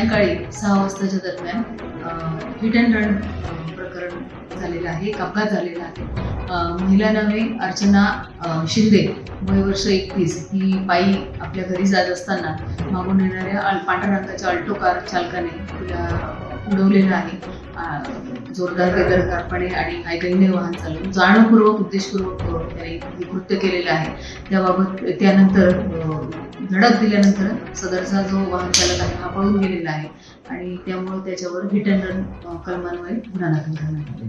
सायंकाळी 6 वाजताच्या दरम्यान हिट अँड रन प्रकरण झालेलं आहे, एक अपघात झालेला आहे. महिला नावे अर्चना शिंदे, वय वर्ष 31, ही पायी आपल्या घरी जात असताना मागून येणाऱ्या पांढऱ्या रंगाच्या अल्टो कार चालकाने तिला उडवलेलं आहे. जोरदार बेदरकारपणे आणि आयगईने वाहन चालवून जाणीवपूर्वक उद्देशपूर्वक त्याने कृत्य केलेलं आहे. त्याबाबत त्यानंतर धडक दिल्यानंतर सदरचा जो वाहन चालक आहे हा पळून गेलेला आहे आणि त्यामुळे त्याच्यावर हिट अँड रन कलमान्वये गुन्हा दाखल करण्यात आला.